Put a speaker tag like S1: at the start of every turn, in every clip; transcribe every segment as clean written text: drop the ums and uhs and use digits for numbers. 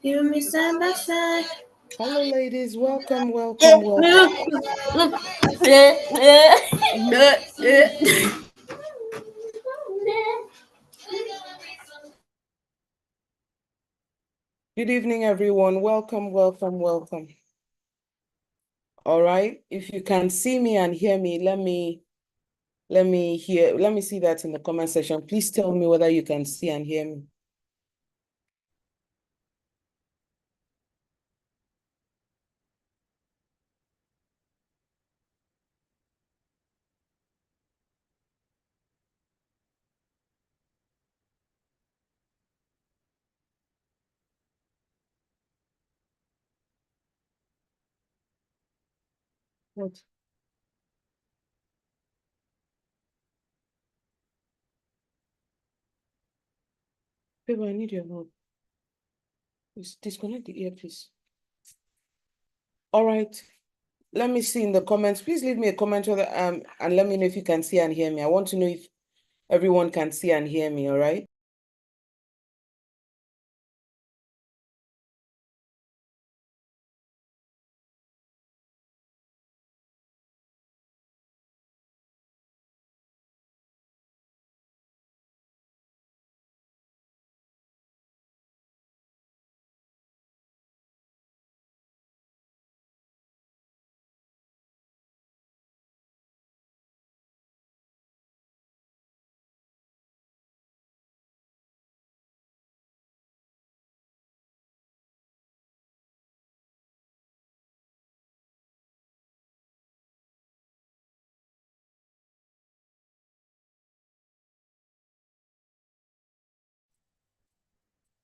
S1: You me side by side.
S2: Hello, ladies. Welcome, welcome, welcome. Good evening, everyone. Welcome, welcome, welcome. All right. If you can see me and hear me, let me see that in the comment section. Please tell me whether you can see and hear me. What? Baby, I need your help. Please disconnect the earpiece. All right. Let me see in the comments. Please leave me a comment whether, and let me know if you can see and hear me. I want to know if everyone can see and hear me, all right?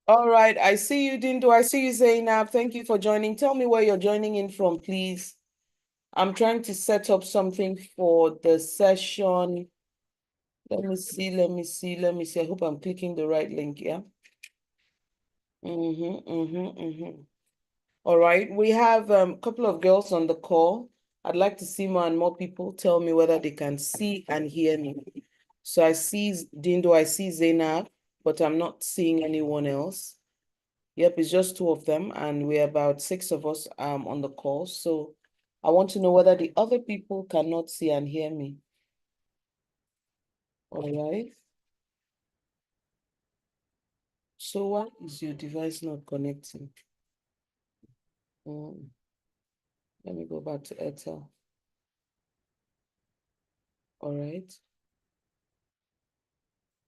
S2: All right, I see you, Dindo. I see you, Zainab. Thank you for joining. Tell me where you're joining in from, please. I'm trying to set up something for the session. Let me see. I hope I'm clicking the right link, yeah? All right, we have a couple of girls on the call. I'd like to see more and more people tell me whether they can see and hear me. So I see Dindo, I see Zainab, but I'm not seeing anyone else. Yep, it's just two of them, and we're about 6 of us on the call. So I want to know whether the other people cannot see and hear me. All right. So why is your device not connecting? Let me go back to Airtel. All right.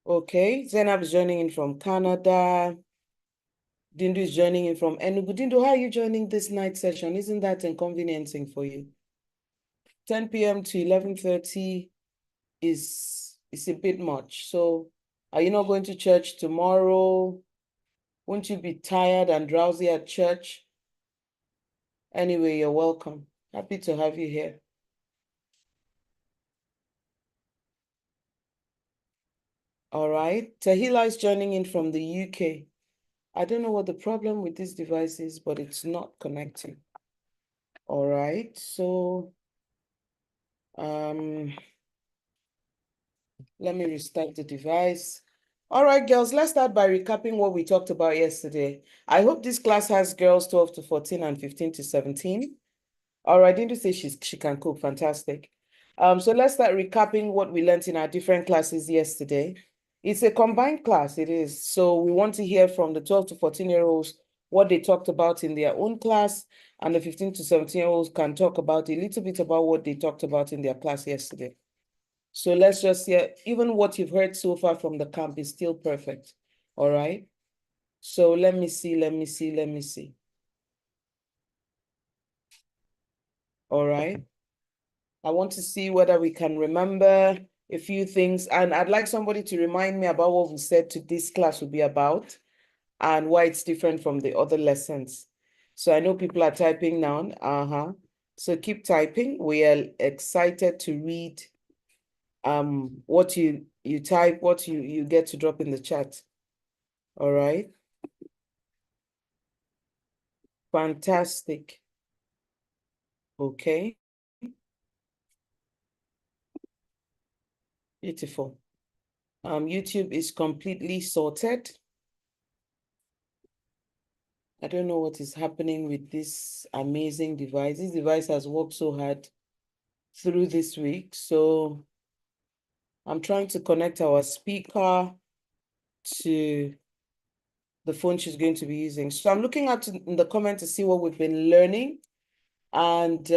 S2: Okay, Zainab is joining in from Canada. Dindu is joining in from Enugu. Dindu, how are you joining this night session? Isn't that inconveniencing for you? 10 p.m. to 11:30 is a bit much. So are you not going to church tomorrow? Won't you be tired and drowsy at church? Anyway, you're welcome. Happy to have you here. All right. Tahila is joining in from the UK. I don't know what the problem with this device is, but it's not connecting. All right. So let me restart the device. All right, girls, let's start by recapping what we talked about yesterday. I hope this class has girls 12 to 14 and 15 to 17. All right, Dindu says she can cook. Fantastic. So let's start recapping what we learned in our different classes yesterday. It's a combined class, it is. So we want to hear from the 12 to 14-year-olds what they talked about in their own class, and the 15 to 17-year-olds can talk about a little bit about what they talked about in their class yesterday. So let's just hear, even what you've heard so far from the camp is still perfect. All right. So let me see. All right. I want to see whether we can remember a few things. And I'd like somebody to remind me about what we said to this class will be about and why it's different from the other lessons. So I know people are typing now. So keep typing. We are excited to read what you type, what you get to drop in the chat. All right. Fantastic. Okay. Beautiful. YouTube is completely sorted. I don't know what is happening with this amazing device. This device has worked so hard through this week. So I'm trying to connect our speaker to the phone she's going to be using. So I'm looking at in the comment to see what we've been learning and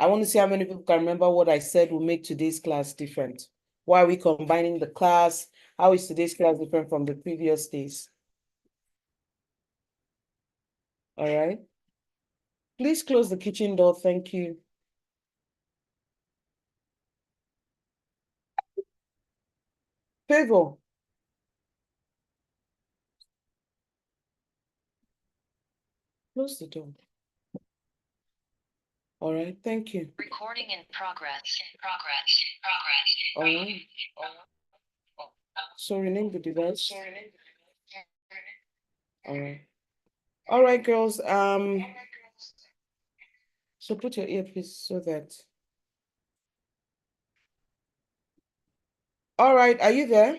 S2: I want to see how many people can remember what I said will make today's class different. Why are we combining the class? How is today's class different from the previous days? All right. Please close the kitchen door. Thank you. Favor. Close the door. All right. Thank you.
S1: Recording in progress.
S2: All right. So rename the device. All right. All right, girls. So put your earpiece so that. All right. Are you there?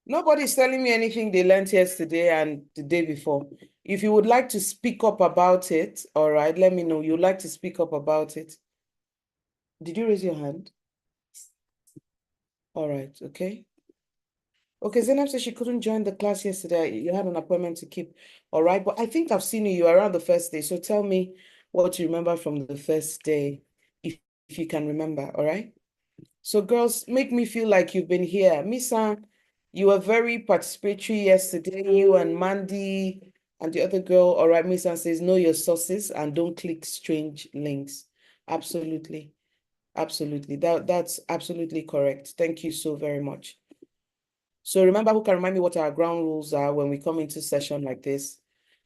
S2: Nobody's telling me anything they learned yesterday and the day before. If you would like to speak up about it, all right, let me know. You'd like to speak up about it. Did you raise your hand? All right, okay. Okay, Zainab said she couldn't join the class yesterday. You had an appointment to keep. All right, but I think I've seen you around the first day. So tell me what you remember from the first day, if you can remember, all right? So girls, make me feel like you've been here. Misa, you were very participatory yesterday, you and Mandy and the other girl. All right, Misa says, know your sources and don't click strange links. Absolutely. Absolutely. That's absolutely correct. Thank you so very much. So remember, who can remind me what our ground rules are when we come into session like this?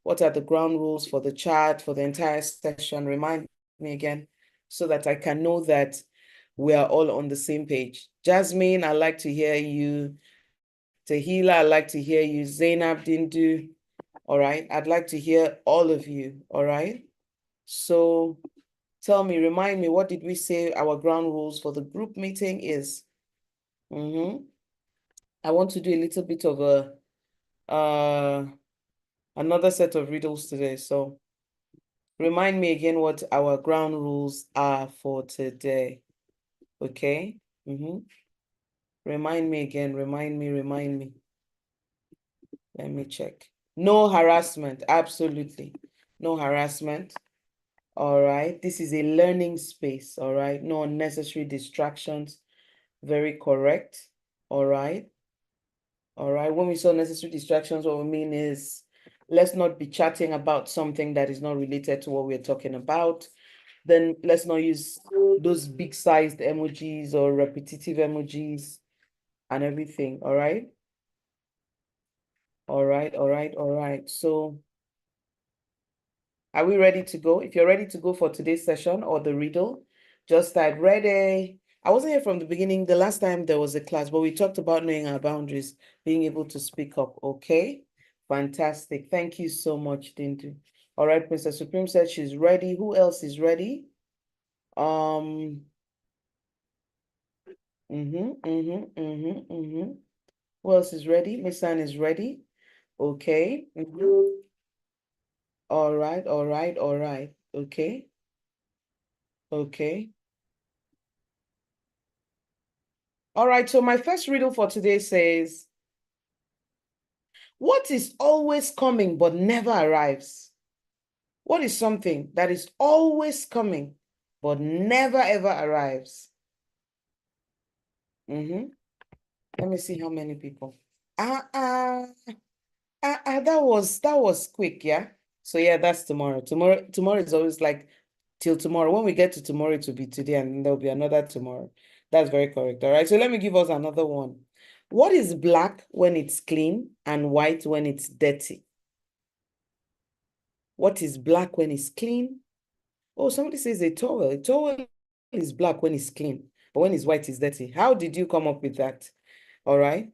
S2: What are the ground rules for the chat, for the entire session? Remind me again so that I can know that we are all on the same page. Jasmine, I'd like to hear you. Tahila, I'd like to hear you. Zainab Dindu, all right? I'd like to hear all of you, all right? So tell me, remind me, what did we say our ground rules for the group meeting is? I want to do a little bit of another set of riddles today. So remind me again what our ground rules are for today. Okay? Remind me again, remind me. Let me check. No harassment, absolutely. No harassment. All right. This is a learning space. All right. No unnecessary distractions. Very correct. All right. All right. When we say unnecessary distractions, what we mean is let's not be chatting about something that is not related to what we're talking about. Then let's not use those big sized emojis or repetitive emojis and everything. All right. All right. So are we ready to go? If you're ready to go for today's session or the riddle, just type ready. I wasn't here from the beginning. The last time there was a class, but we talked about knowing our boundaries, being able to speak up. Okay, fantastic. Thank you so much, Dindu. All right, Princess Supreme said she's ready. Who else is ready? Who else is ready? Miss Anne is ready. Okay. All right. Okay. Okay. All right, so my first riddle for today says, what is always coming but never arrives? What is something that is always coming but never ever arrives? Let me see how many people. That was quick, yeah? So yeah, that's tomorrow. Tomorrow is always like till tomorrow. When we get to tomorrow, it will be today, and there'll be another tomorrow. That's very correct. All right. So let me give us another one. What is black when it's clean and white when it's dirty? What is black when it's clean? Oh, somebody says a towel. A towel is black when it's clean, but when it's white, it's dirty. How did you come up with that? All right.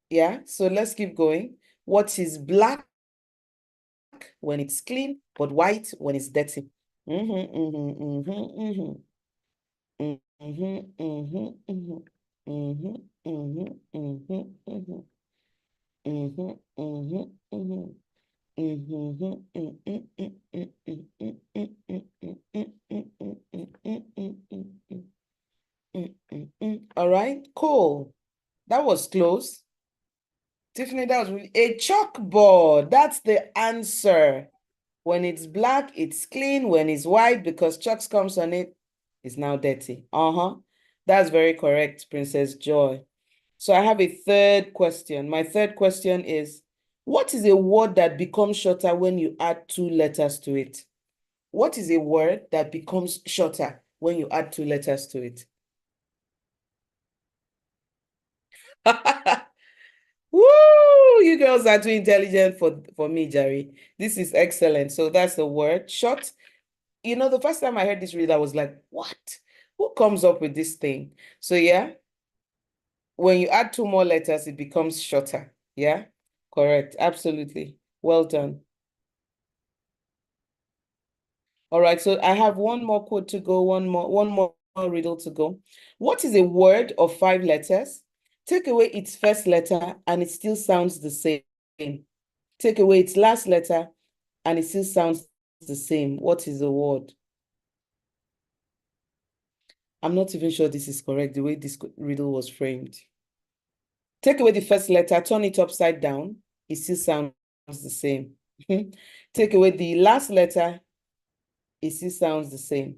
S2: Yeah. So let's keep going. What is black when it's clean, but white when it's dirty? Mm-hmm, mm-hmm, mm-hmm, mm-hmm. Mm-hmm, mm-hmm, mm-hmm, mm-hmm, mm-hmm, mm-hmm, mm-hmm. Mhm, mhm, mhm. Mhm, mm, mm, mm, mm, mm, mm, mm, mm, mm, mm, mm, mm, mm, mm, mm, mm, mm. All right, cool. That was close. Tiffany, that was really a chalkboard. That's the answer. When it's black, it's clean. When it's white, because chalks comes on it, it's now dirty. Uh-huh. That's very correct, Princess Joy. So I have a third question. My third question is, what is a word that becomes shorter when you add two letters to it? What is a word that becomes shorter when you add two letters to it? Woo! You girls are too intelligent for me, Jerry. This is excellent. So that's the word, short. You know, the first time I heard this read, I was like, what? Who comes up with this thing? So yeah, when you add two more letters, it becomes shorter. Yeah, correct. Absolutely. Well done. All right, so I have one more quote to go, one more riddle to go. What is a word of 5 letters? Take away its first letter and it still sounds the same. Take away its last letter and it still sounds the same. What is the word? I'm not even sure this is correct, the way this riddle was framed. Take away the first letter, turn it upside down, it still sounds the same. Take away the last letter, it still sounds the same.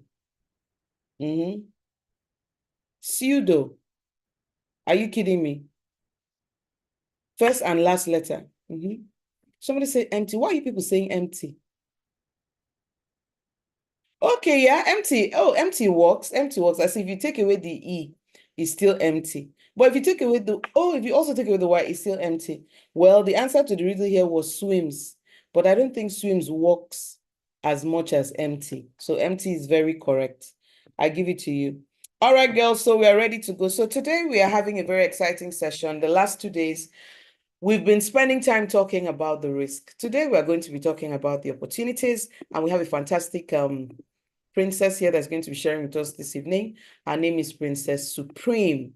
S2: Pseudo. Are you kidding me? First and last letter. Somebody say empty. Why are you people saying empty? Okay, yeah, empty. Oh, empty works. Empty works. As if you take away the E, it's still empty. But if you take away if you also take away the Y, it's still empty. Well, the answer to the riddle here was swims. But I don't think swims works as much as empty. So empty is very correct. I give it to you. All right, girls, so we are ready to go. So today we are having a very exciting session. The last 2 days, we've been spending time talking about the risk. Today, we are going to be talking about the opportunities, and we have a fantastic princess here that's going to be sharing with us this evening. Her name is Princess Supreme.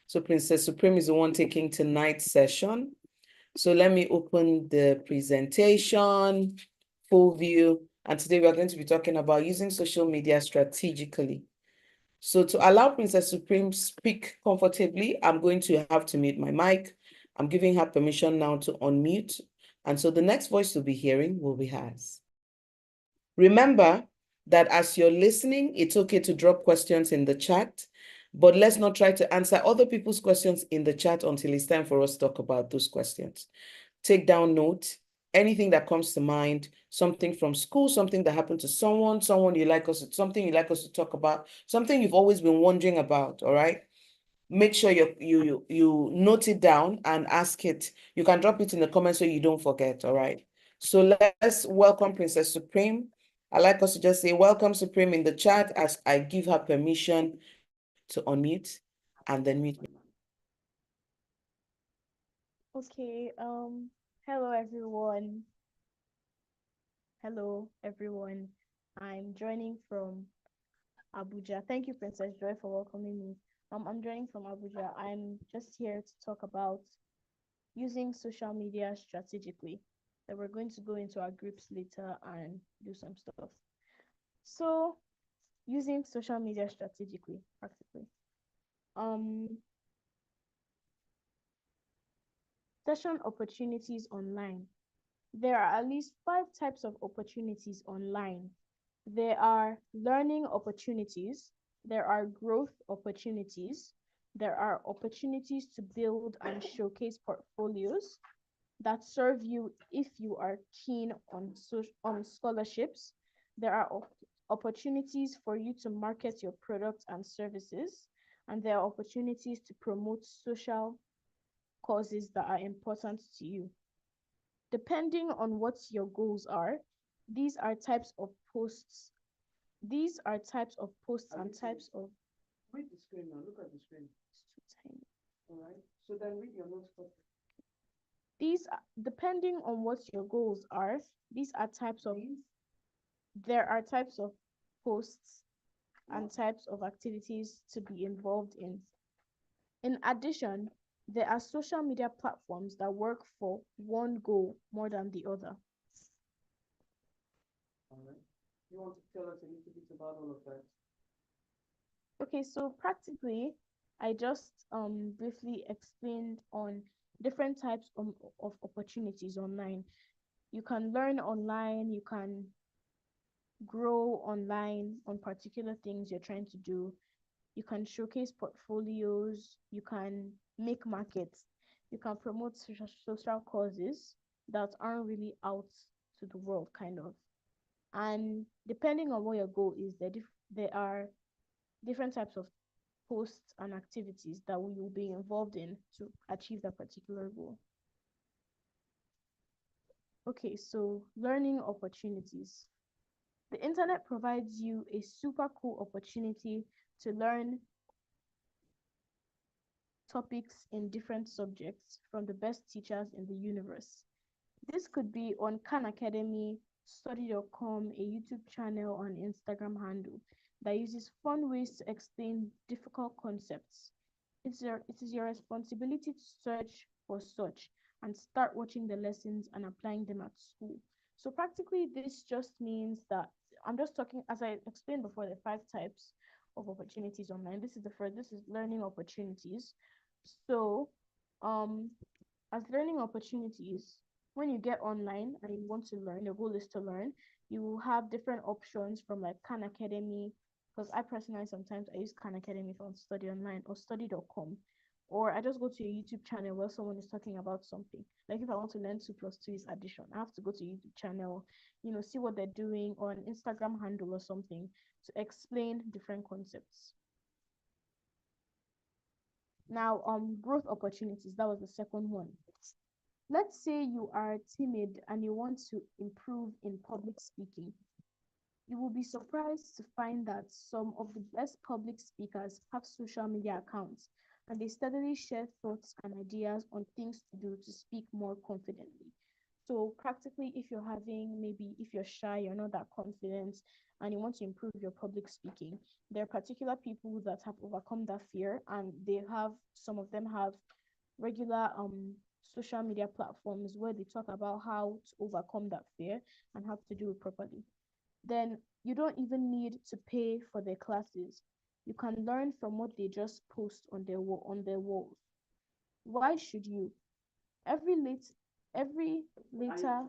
S2: So Princess Supreme is the one taking tonight's session. So let me open the presentation, full view. And today we are going to be talking about using social media strategically. So to allow Princess Supreme speak comfortably, I'm going to have to mute my mic. I'm giving her permission now to unmute. And so the next voice you'll be hearing will be hers. Remember that as you're listening, it's okay to drop questions in the chat, but let's not try to answer other people's questions in the chat until it's time for us to talk about those questions. Take down notes, anything that comes to mind, something from school, something that happened to someone, something you like us to talk about, something you've always been wondering about, all right? Make sure you note it down and ask it. You can drop it in the comments so you don't forget, all right? So let's welcome Princess Supreme. I like us to just say welcome Supreme in the chat as I give her permission to unmute and then mute me.
S1: Okay, hello everyone. Hello everyone. I'm joining from Abuja. Thank you, Princess Joy, for welcoming me. I'm joining from Abuja. I'm just here to talk about using social media strategically. Then we're going to go into our groups later and do some stuff. So, using social media strategically, practically. Um, Session opportunities online. There are at least 5 types of opportunities online. There are learning opportunities, there are growth opportunities, there are opportunities to build and showcase portfolios that serve you if you are keen on scholarships. There are opportunities for you to market your products and services, and there are opportunities to promote social causes that are important to you. Depending on what your goals are, these are types of posts. These are types of posts and types of.
S2: Read the screen now. Look at the screen.
S1: It's too tiny.
S2: All right. So then read your notes first.
S1: Depending on what your goals are, these are types of. There are types of posts and types of activities to be involved in. In addition, There are social media platforms that work for one goal more than the other.
S2: All right. You want to tell us a little bit about all of that?
S1: Okay, so practically, I just briefly explained on different types of opportunities online. You can learn online, you can grow online on particular things you're trying to do. You can showcase portfolios, you can make markets, you can promote social causes that aren't really out to the world, kind of. And depending on what your goal is, there are different types of posts and activities that we will be involved in to achieve that particular goal. Okay, so learning opportunities. The internet provides you a super cool opportunity to learn topics in different subjects from the best teachers in the universe. This could be on Khan Academy, study.com, a YouTube channel, or an Instagram handle that uses fun ways to explain difficult concepts. It is your responsibility to search for such and start watching the lessons and applying them at school. So practically this just means that I'm just talking, as I explained before, the five types of opportunities online. This is the first, this is learning opportunities. So um as learning opportunities, when you get online and you want to learn, your goal is to learn, you will have different options from like Khan Academy, because I personally sometimes I use Khan Academy if I want to study online, or study.com. Or I just go to a YouTube channel where someone is talking about something. Like if I want to learn 2 plus 2 is addition, I have to go to YouTube channel, see what they're doing, or an Instagram handle or something to explain different concepts. Now, growth opportunities, that was the second one. Let's say you are timid and you want to improve in public speaking. You will be surprised to find that some of the best public speakers have social media accounts and they steadily share thoughts and ideas on things to do to speak more confidently. So, practically, if you're shy, you're not that confident, and you want to improve your public speaking, there are particular people that have overcome that fear, and some of them have regular social media platforms where they talk about how to overcome that fear and how to do it properly. Then you don't even need to pay for their classes. You can learn from what they just post on their walls. Why should you? Every late every later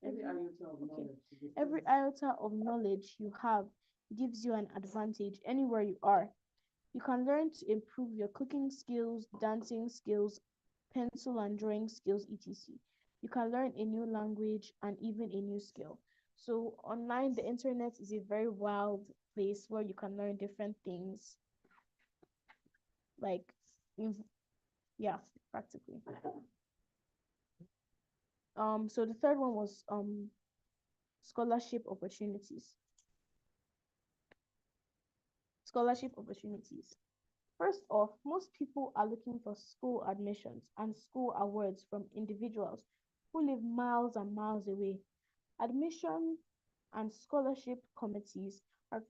S2: Every
S1: every
S2: iota of
S1: okay
S2: knowledge you get
S1: every
S2: from
S1: iota of knowledge you have gives you an advantage anywhere you are. You can learn to improve your cooking skills, dancing skills, pencil and drawing skills, etc. You can learn a new language and even a new skill. So, online, the internet is a very wild place where you can learn different things, like, yeah, practically. So the third one was scholarship opportunities. Scholarship opportunities. First off, most people are looking for school admissions and school awards from individuals who live miles and miles away. Admission and scholarship committees are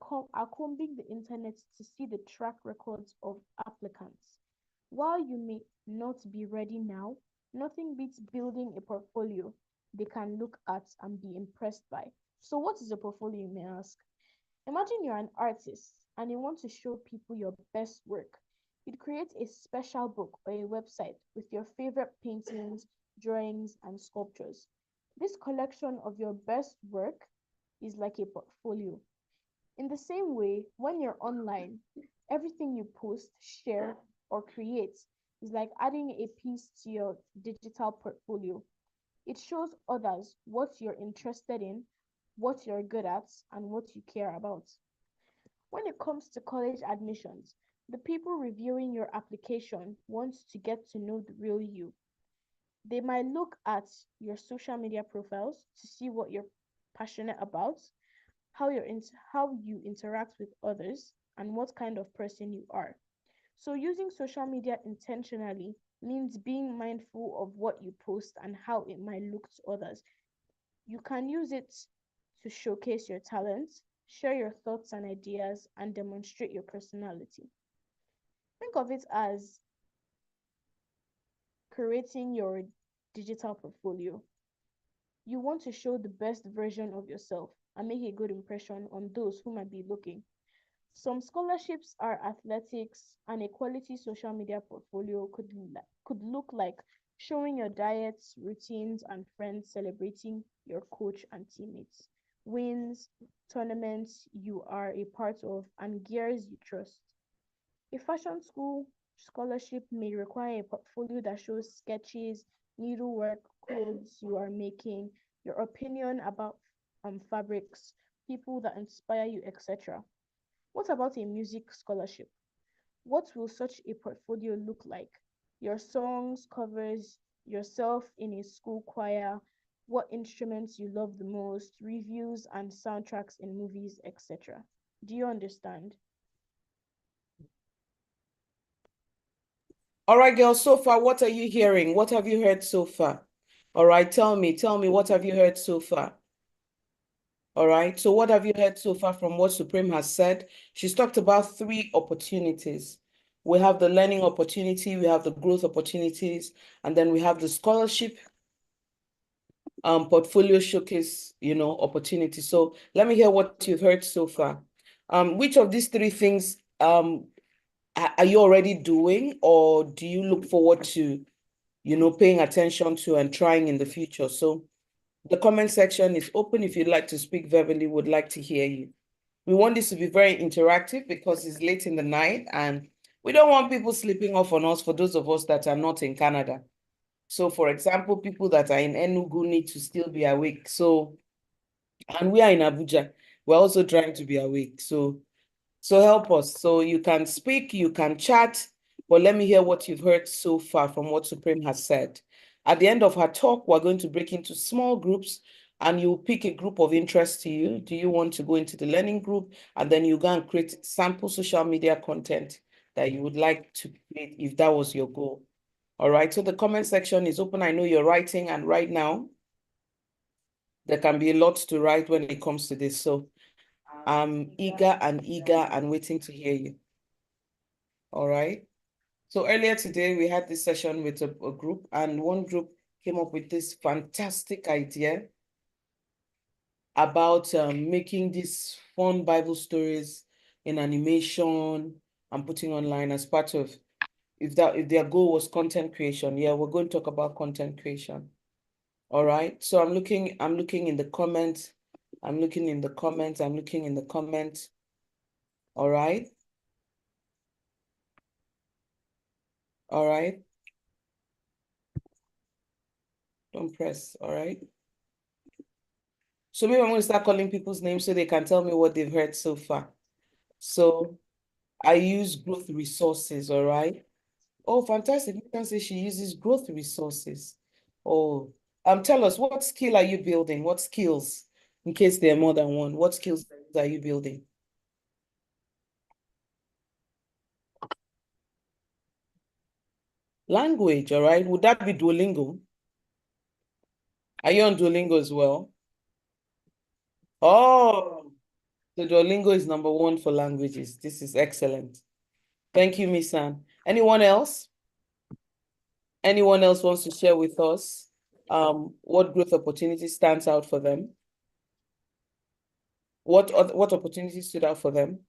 S1: combing the internet to see the track records of applicants. While you may not be ready now, nothing beats building a portfolio they can look at and be impressed by. So, what is a portfolio, you may ask? Imagine you're an artist and you want to show people your best work. You'd create a special book or a website with your favorite paintings, drawings, and sculptures. This collection of your best work is like a portfolio. In the same way, when you're online, everything you post, share, or create is like adding a piece to your digital portfolio. It shows others what you're interested in, what you're good at, and what you care about. When it comes to college admissions, the people reviewing your application want to get to know the real you. They might look at your social media profiles to see what you're passionate about, how you interact with others, and what kind of person you are. So using social media intentionally means being mindful of what you post and how it might look to others. You can use it to showcase your talents, share your thoughts and ideas, and demonstrate your personality. Think of it as creating your digital portfolio. You want to show the best version of yourself and make a good impression on those who might be looking. Some scholarships are athletics, and a quality social media portfolio could look like showing your diets, routines, and friends celebrating your coach and teammates, wins, tournaments you are a part of, and gears you trust. A fashion school scholarship may require a portfolio that shows sketches, needlework, clothes you are making, your opinion about fabrics, people that inspire you, etc. What about a music scholarship? What will such a portfolio look like? Your songs, covers, yourself in a school choir, what instruments you love the most, reviews and soundtracks in movies, etc. Do you understand?
S2: All right, girls, so far, what are you hearing? What have you heard so far? All right, tell me, what have you heard so far? All right, so what have you heard so far from what Supreme has said? She's talked about 3 opportunities. We have the learning opportunity, we have the growth opportunities, and then we have the scholarship portfolio showcase, opportunity. So let me hear what you've heard so far. Which of these 3 things are you already doing, or do you look forward to, paying attention to and trying in the future? So the comment section is open. If you'd like to speak verbally, would like to hear you. We want this to be very interactive because it's late in the night and we don't want people sleeping off on us for those of us that are not in Canada. So for example, people that are in Enugu need to still be awake. So, and we are in Abuja, we're also trying to be awake. So help us. So you can speak, you can chat, but let me hear what you've heard so far from what Supreme has said. At the end of her talk, we're going to break into small groups and you pick a group of interest to you. Do you want to go into the learning group? And then you go and create sample social media content that you would like to create if that was your goal. All right, so the comment section is open. I know you're writing, and right now there can be a lot to write when it comes to this. So I'm eager and waiting to hear you. All right. So earlier today, we had this session with a group, and one group came up with this fantastic idea about making these fun Bible stories in animation and putting online as part of, if their goal was content creation. Yeah, we're going to talk about content creation. All right. So I'm looking in the comments. I'm looking in the comments. All right. All right. Don't press. All right. So maybe I'm going to start calling people's names so they can tell me what they've heard so far. So I use growth resources. All right. Oh, fantastic. You can say she uses growth resources. Oh, tell us, what skill are you building? What skills, in case there are more than one, what skills are you building? Language, all right. Would that be Duolingo? Are you on Duolingo as well? Oh, so Duolingo is #1 for languages. This is excellent. Thank you, Miss Anne. Anyone else? Anyone else wants to share with us what growth opportunity stands out for them? What opportunities stood out for them?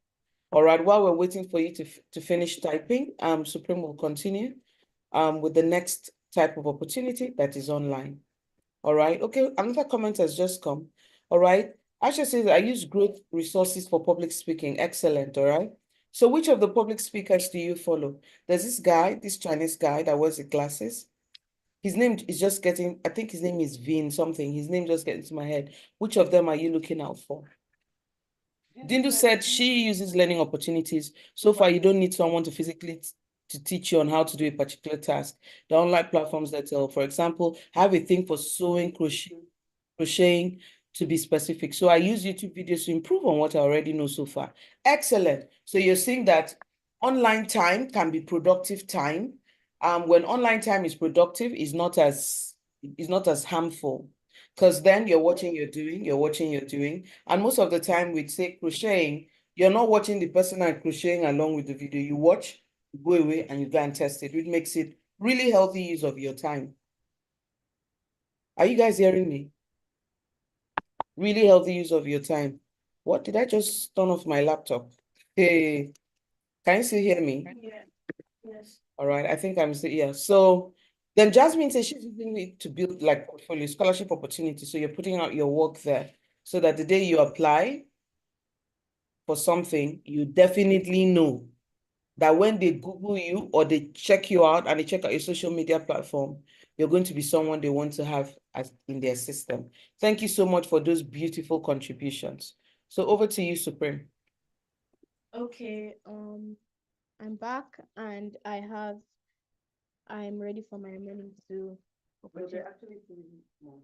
S2: All right, while we're waiting for you to finish typing, Supreme will continue with the next type of opportunity that is online. All right, okay, another comment has just come. All right, Asha says, I use growth resources for public speaking. Excellent, all right. So which of the public speakers do you follow? There's this guy, this Chinese guy that wears the glasses. His name is just getting, I think his name is Vin something. His name just gets into my head. Which of them are you looking out for? Dindu said she uses learning opportunities. So far, you don't need someone to physically to teach you on how to do a particular task. The online platforms that help. For example, I have a thing for sewing, crocheting to be specific. So I use YouTube videos to improve on what I already know so far. Excellent. So you're saying that online time can be productive time. When online time is productive, is not as harmful. Because then you're watching, you're doing. And most of the time with, say, crocheting, you're not watching the person and crocheting along with the video. You watch, you go away, and you go and test it, which makes it Really healthy use of your time. Are you guys hearing me? Really healthy use of your time. What did I just turn off my laptop? Hey, can you still hear me?
S1: Yeah. Yes.
S2: All right, I think I'm still here. So then Jasmine says she's using it to build like portfolio scholarship opportunities. So you're putting out your work there so that the day you apply for something, you definitely know that when they Google you or they check you out and they check out your social media platform, you're going to be someone they want to have as in their system. Thank you so much for those beautiful contributions. So over to you, Supreme.
S1: Okay, I'm back and I'm ready for my remaining two opportunities.
S2: Actually three more.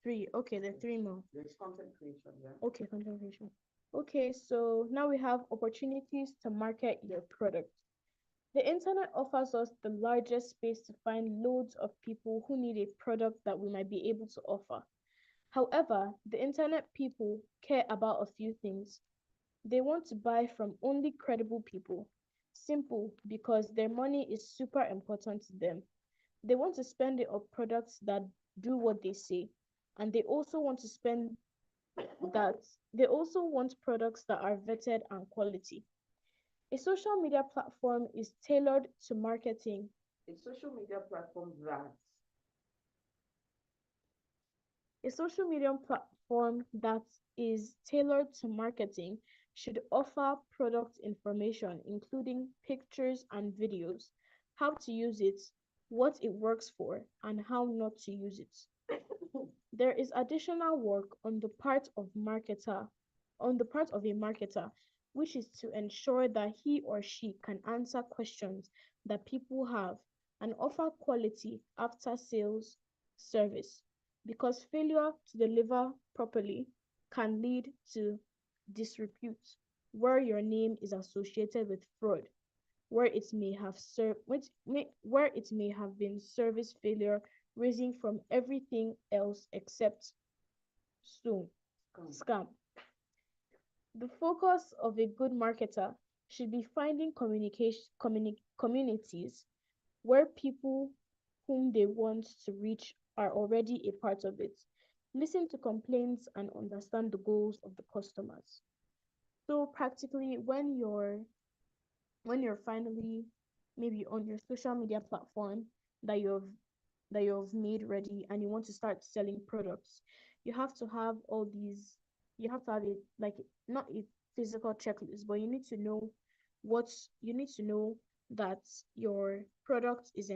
S1: Three. Okay, the three more.
S2: There's content creation, yeah.
S1: Okay, content creation. Okay, so now we have opportunities to market your product. The internet offers us the largest space to find loads of people who need a product that we might be able to offer. However, the internet people care about a few things. They want to buy from only credible people. Simple, because their money is super important to them. They want to spend it on products that do what they say. And that they also want products that are vetted and quality. A social media platform is tailored to marketing.
S2: A social media platform that
S1: A social media platform that is tailored to marketing should offer product information, including pictures and videos, how to use it, what it works for, and how not to use it. There is additional work on the part of a marketer, which is to ensure that he or she can answer questions that people have and offer quality after sales service, because failure to deliver properly can lead to disrepute, where your name is associated with fraud, where it may have been service failure raising from everything else except soon scam. The focus of a good marketer should be finding communities where people whom they want to reach are already a part of it. Listen to complaints and understand the goals of the customers. So practically when you're finally maybe on your social media platform that you've that you've made ready and you want to start selling products, you have to have all these you have to have it like not a physical checklist, but what you need to know that your product is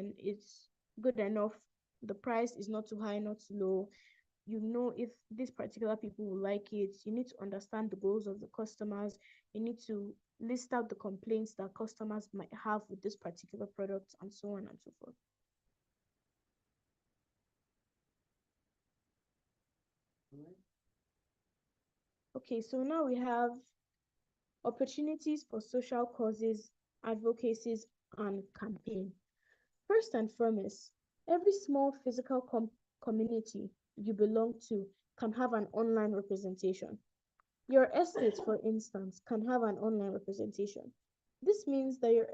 S1: good enough, the price is not too high, not too low. You know if these particular people will like it. You need to understand the goals of the customers. You need to list out the complaints that customers might have with this particular product and so on and so forth. Okay, so now we have opportunities for social causes, advocacies, and campaign. First and foremost, every small physical community you belong to can have an online representation. Your estate, for instance, can have an online representation. This means that your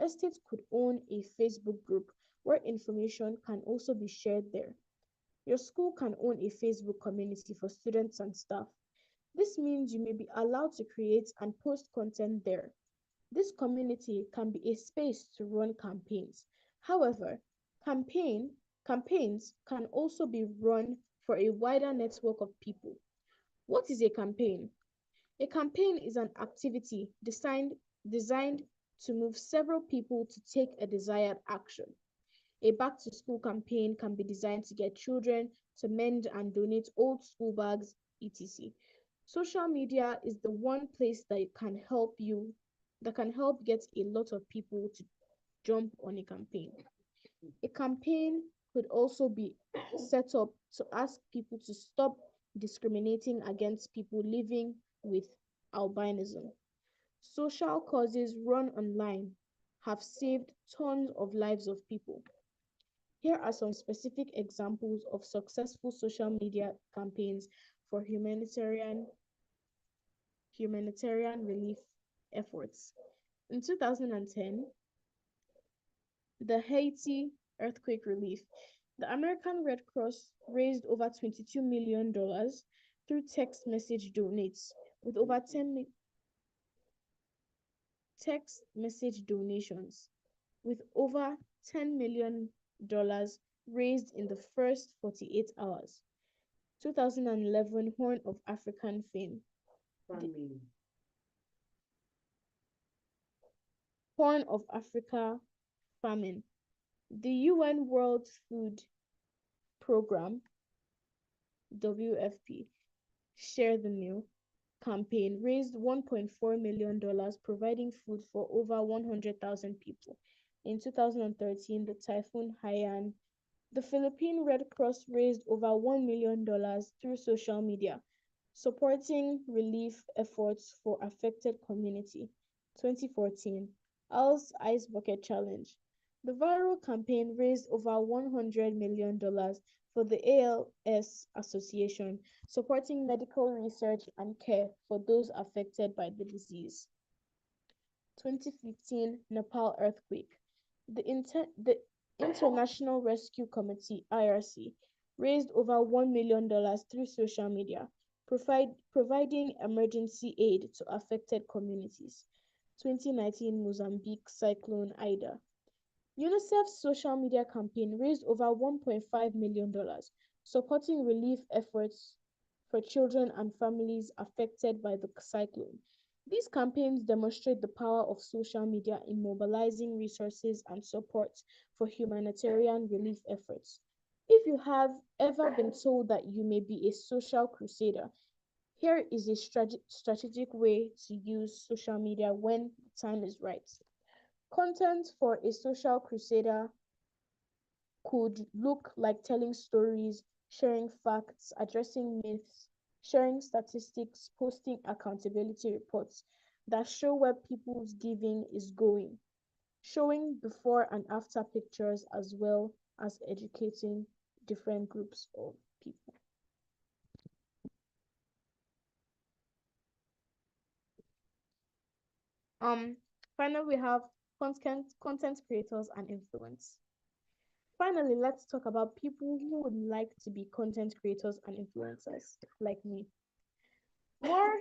S1: estate could own a Facebook group where information can also be shared there. Your school can own a Facebook community for students and staff. This means you may be allowed to create and post content there. This community can be a space to run campaigns. However, campaigns can also be run for a wider network of people. What is a campaign? A campaign is an activity designed to move several people to take a desired action. A back to school campaign can be designed to get children to mend and donate old school bags, etc. Social media is the one place that can help get a lot of people to jump on a campaign. A campaign could also be set up to ask people to stop discriminating against people living with albinism. Social causes run online have saved tons of lives of people. Here are some specific examples of successful social media campaigns for humanitarian relief efforts. In 2010, The Haiti earthquake relief. The American Red Cross raised over $22 million through text message donates, with over 10 text message donations, with over $10 million raised in the first 48 hours. 2011 Horn of African fame. The Horn of Africa famine. The UN World Food Programme (WFP) Share the Meal campaign raised $1.4 million providing food for over 100,000 people. In 2013, the Typhoon Haiyan, the Philippine Red Cross raised over $1 million through social media, supporting relief efforts for affected community. 2014, Al's Ice Bucket Challenge. The viral campaign raised over $100 million for the ALS Association, supporting medical research and care for those affected by the disease. 2015 Nepal earthquake. The International Rescue Committee (IRC) raised over $1 million through social media, providing emergency aid to affected communities. 2019 Mozambique cyclone Ida. UNICEF's social media campaign raised over $1.5 million, supporting relief efforts for children and families affected by the cyclone. These campaigns demonstrate the power of social media in mobilizing resources and support for humanitarian relief efforts. If you have ever been told that you may be a social crusader, here is a strategic way to use social media when the time is right. Content for a social crusader could look like telling stories, sharing facts, addressing myths, sharing statistics, posting accountability reports that show where people's giving is going, showing before and after pictures, as well as educating different groups of people. Um, Finally, we have content creators and influence. Finally, let's talk about people who would like to be content creators and influencers, like me. More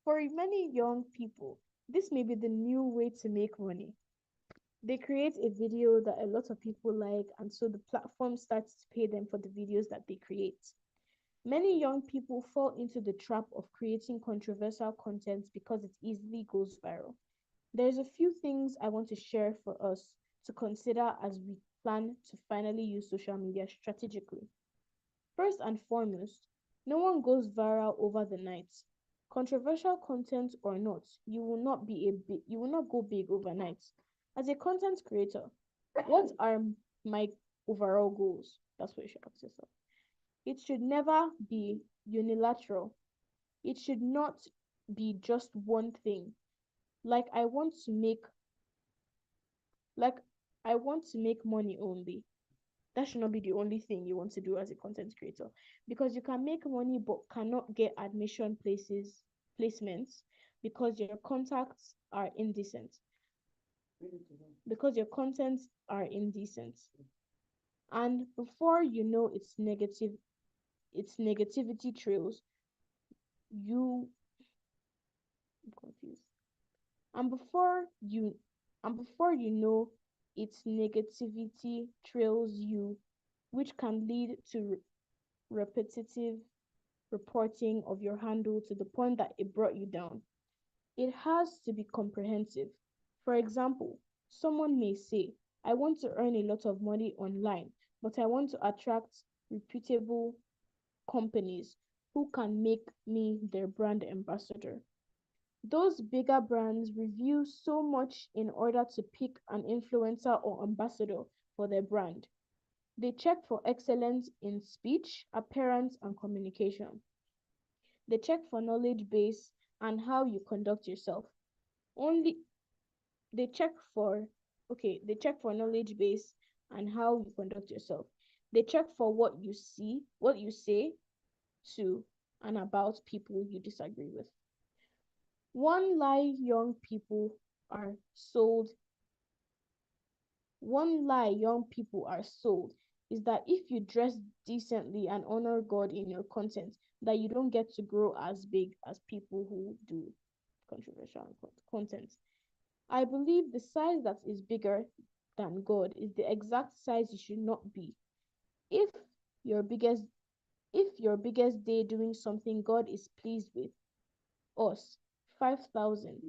S1: for many young people, this may be the new way to make money. They create a video that a lot of people like, and so the platform starts to pay them for the videos that they create. Many young people fall into the trap of creating controversial content because it easily goes viral. There's a few things I want to share for us to consider as we plan to finally use social media strategically. First and foremost, no one goes viral over the night. Controversial content or not, you will not go big overnight. As a content creator, what are my overall goals? That's what you should ask yourself. It should never be unilateral. It should not be just one thing. Like I want to make like I want to make money only. That should not be the only thing you want to do as a content creator, because you can make money but cannot get admission placements because your contacts are indecent, because your contents are indecent. And before you know its negativity trails, you I'm confused. And before you know its negativity trails you, which can lead to repetitive reporting of your handle to the point that it brought you down. It has to be comprehensive. For example, someone may say, I want to earn a lot of money online, but I want to attract reputable companies who can make me their brand ambassador. Those bigger brands review so much in order to pick an influencer or ambassador for their brand. They check for excellence in speech, appearance, and communication. They check for knowledge base and how you conduct yourself. Only they check for they check for knowledge base and how you conduct yourself. They check for what you say to and about people you disagree with. One lie young people are sold One lie young people are sold is that if you dress decently and honor God in your content, that you don't get to grow as big as people who do controversial content. I believe the size that is bigger than God is the exact size you should not be. If your biggest if your biggest day doing something God is pleased with us, 5,000.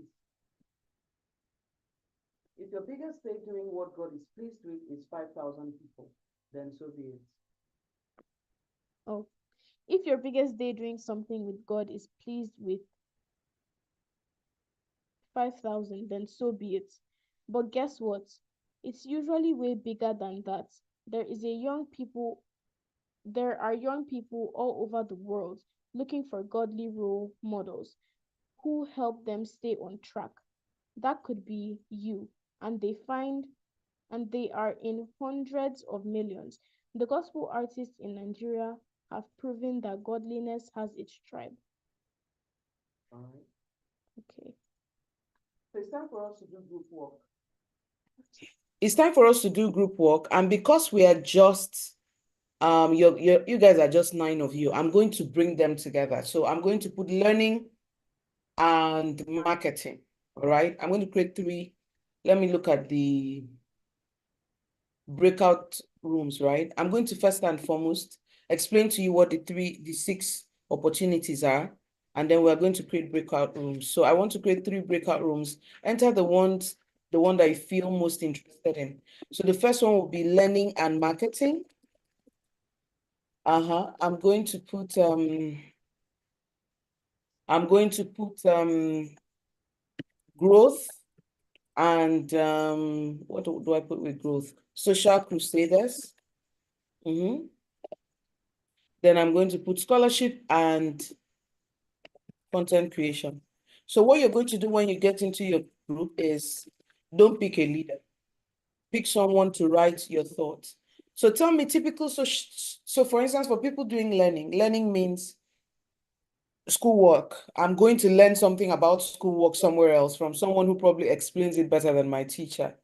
S2: If your biggest thing doing what God is pleased with is 5,000 people, then so be it.
S1: Oh, if your biggest day doing something with God is pleased with 5,000, then so be it. But guess what? It's usually way bigger than that. There is a young people there are young people all over the world looking for godly role models who help them stay on track. That could be you. And they are in hundreds of millions. The gospel artists in Nigeria have proven that godliness has its tribe.
S2: All right.
S1: Okay.
S2: So it's time for us to do group work. It's time for us to do group work, and because we are just you guys are just 9 of you, I'm going to bring them together. So I'm going to put learning and marketing. All right. I'm going to create 3. Let me look at the breakout rooms, right? I'm going to first and foremost explain to you what the 6 opportunities are, and then we're going to create breakout rooms. So I want to create 3 breakout rooms. Enter the one that you feel most interested in. So the first one will be learning and marketing. I'm going to put growth and what do I put with growth? Social crusaders. Then I'm going to put scholarship and content creation. So what you're going to do when you get into your group is don't pick a leader. Pick someone to write your thoughts. So tell me typical, so for instance, for people doing learning means schoolwork. I'm going to learn something about schoolwork somewhere else from someone who probably explains it better than my teacher,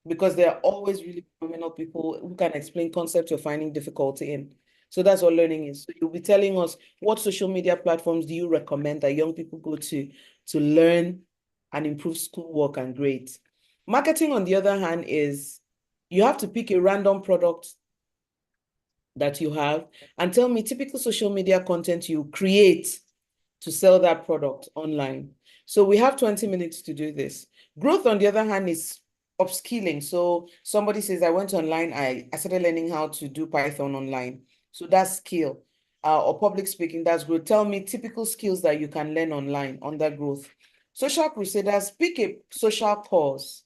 S2: because there are always really phenomenal people who can explain concepts you're finding difficulty in. So that's what learning is. So you'll be telling us, what social media platforms do you recommend that young people go to learn and improve schoolwork and grades? Marketing, on the other hand, is you have to pick a random product that you have and tell me typical social media content you create to sell that product online. So we have 20 minutes to do this. Growth, on the other hand, is upskilling. So somebody says, I went online, I started learning how to do Python online. So that's skill. Or public speaking, that's growth. Tell me typical skills that you can learn online under growth. Social crusaders, pick a social cause.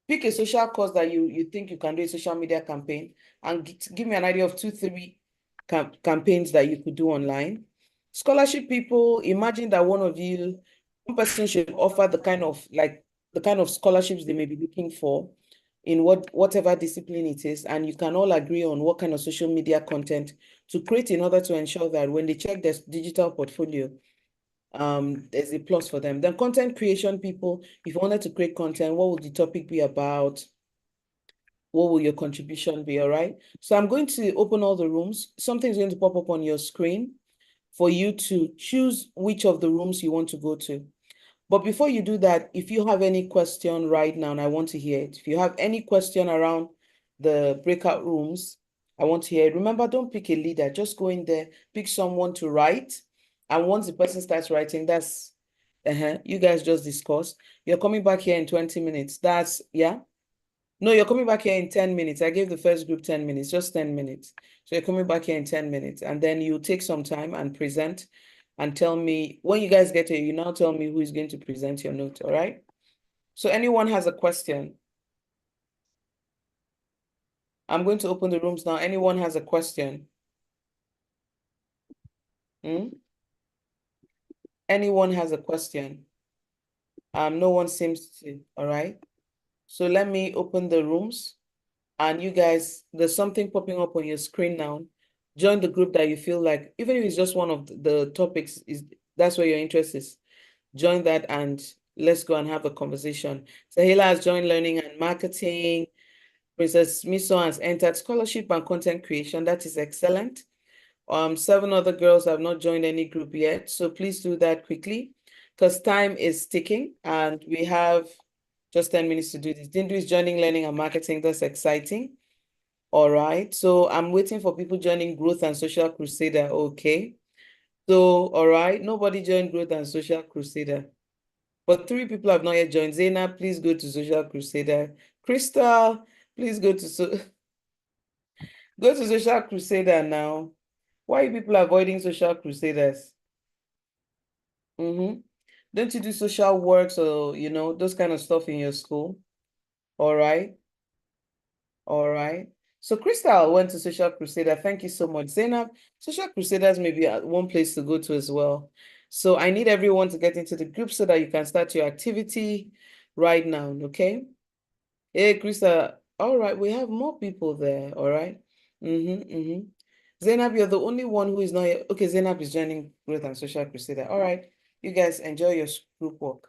S2: Pick a social cause that you think you can do a social media campaign, and give me an idea of 2, 3 campaigns that you could do online. Scholarship people, imagine that one person should offer the kind of scholarships they may be looking for in whatever discipline it is, and you can all agree on what kind of social media content to create in order to ensure that when they check their digital portfolio, there's a plus for them. Then content creation people, if you wanted to create content, what would the topic be about? What will your contribution be? All right. So I'm going to open all the rooms. Something's going to pop up on your screen for you to choose which of the rooms you want to go to. But before you do that, if you have any question right now, and I want to hear it, if you have any question around the breakout rooms, I want to hear it. Remember, don't pick a leader. Just go in there, pick someone to write. And once the person starts writing, that's, you guys just discuss. You're coming back here in 20 minutes. That's, yeah. No, you're coming back here in 10 minutes. I gave the first group 10 minutes, just 10 minutes. So you're coming back here in 10 minutes. And then you take some time and present and tell me, when you guys get here, you now tell me who is going to present your note, all right? So anyone has a question? I'm going to open the rooms now. Anyone has a question? Hmm? Anyone has a question? No one seems to, all right? So let me open the rooms. And you guys, there's something popping up on your screen now. Join the group that you feel like, even if it's just one of the topics, that's where your interest is. Join that and let's go and have a conversation. Sahila has joined learning and marketing. Princess Miso has entered scholarship and content creation. That is excellent. 7 other girls have not joined any group yet, so please do that quickly because time is ticking and we have just 10 minutes to do this. Dindu is joining learning and marketing. That's exciting. All right. So I'm waiting for people joining Growth and Social Crusader. Okay. So, all right. Nobody joined Growth and Social Crusader. But 3 people have not yet joined. Zaina, please go to Social Crusader. Crystal, please go to go to Social Crusader now. Why are people avoiding Social Crusaders? Mm-hmm. Don't you do social works or those kind of stuff in your school? All right. All right. So Crystal went to Social Crusader. Thank you so much. Zainab, Social Crusaders may be one place to go to as well. So I need everyone to get into the group so that you can start your activity right now, okay? Hey, Crystal. All right, we have more people there, all right? Mm-hmm, mm-hmm. Zainab, you're the only one who is not here. Okay, Zainab is joining Growth and Social Crusader. All right, you guys enjoy your group work.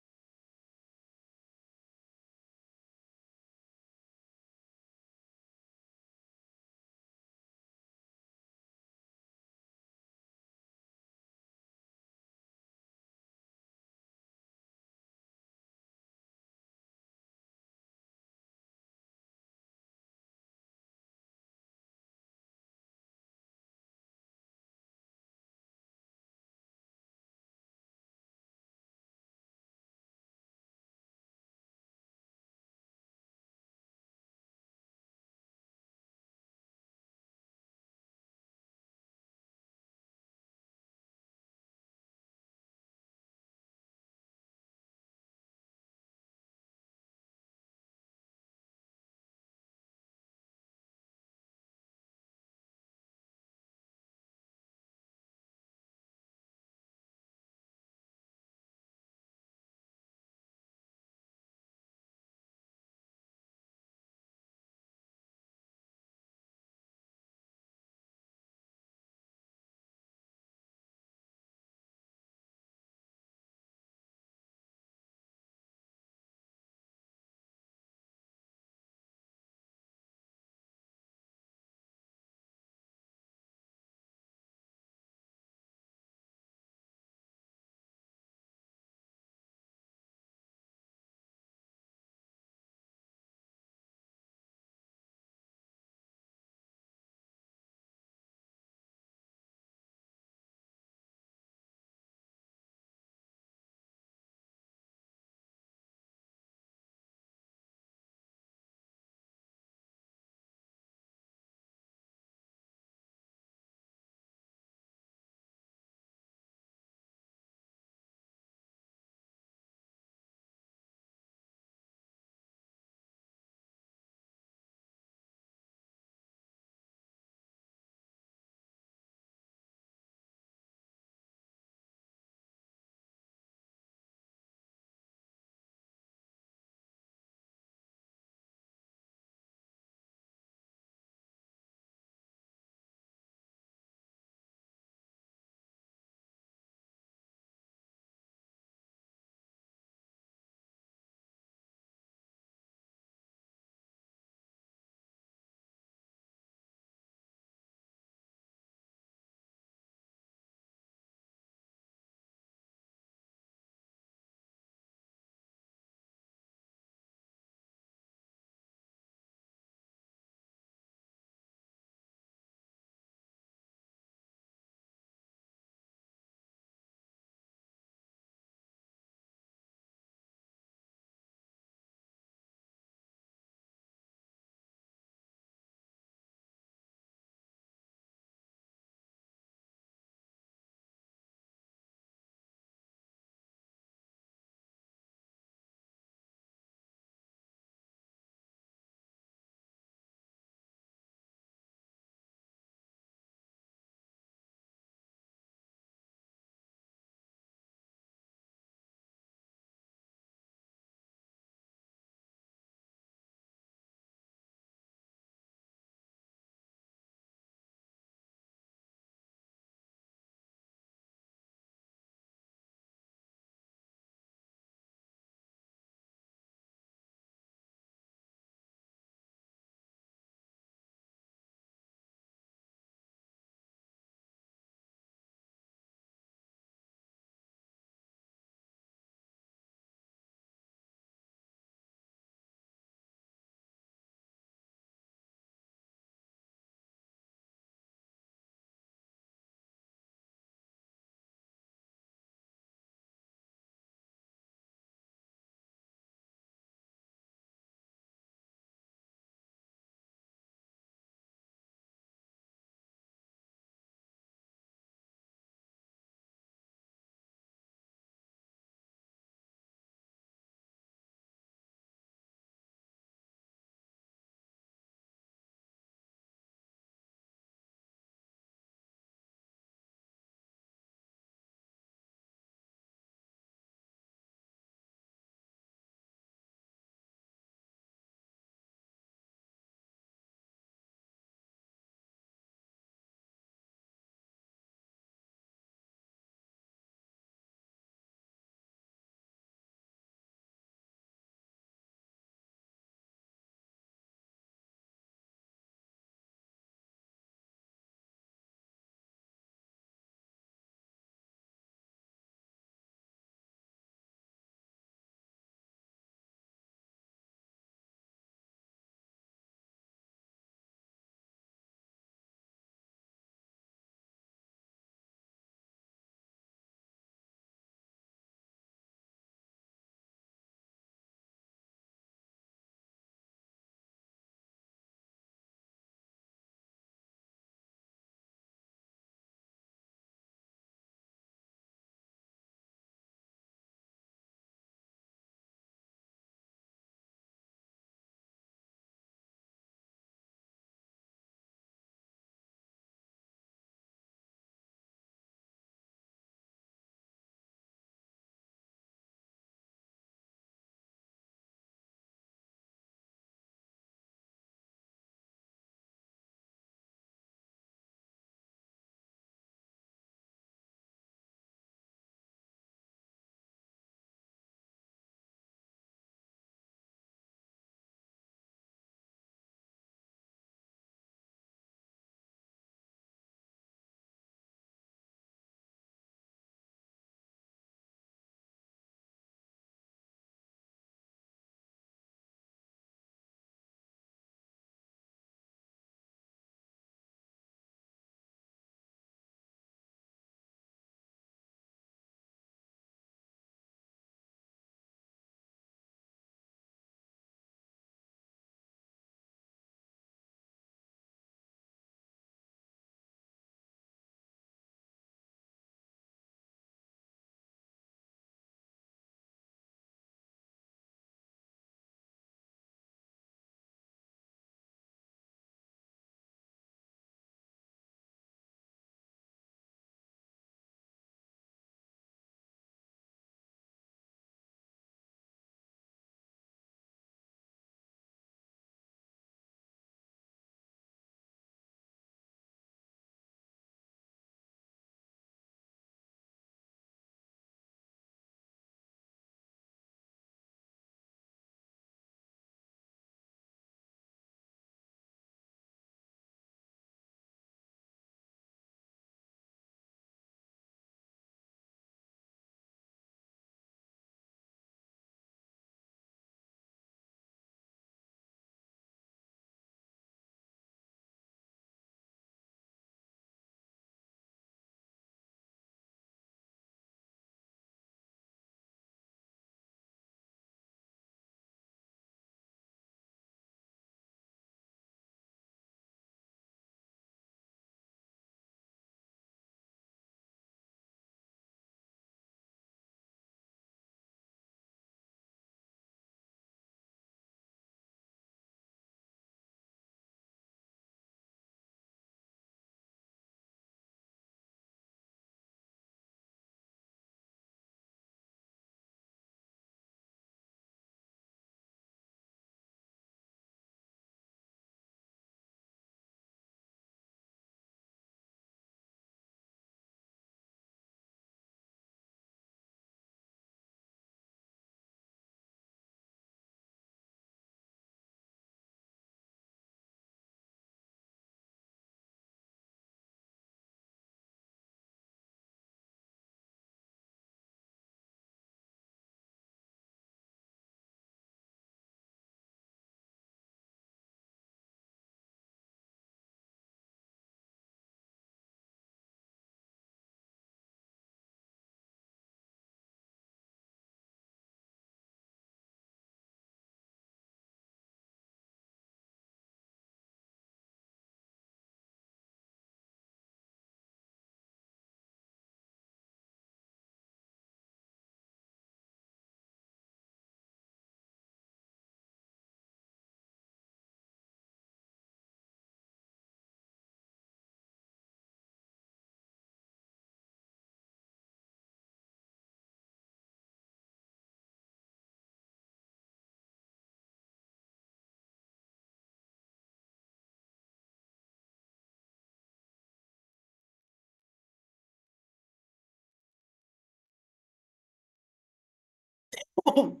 S1: Oh.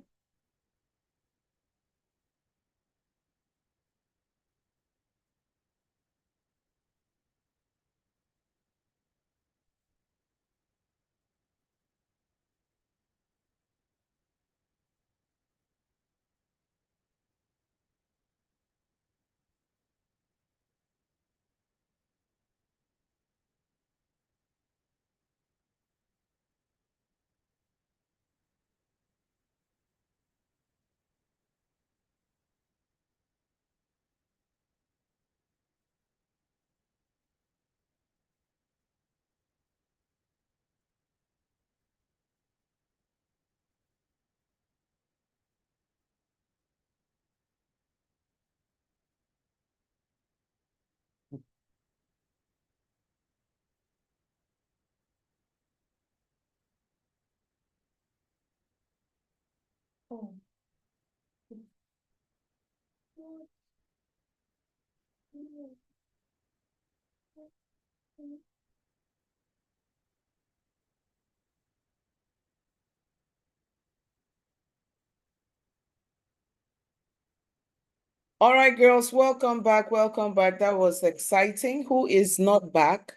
S2: All right, girls, welcome back. Welcome back. That was exciting. Who is not back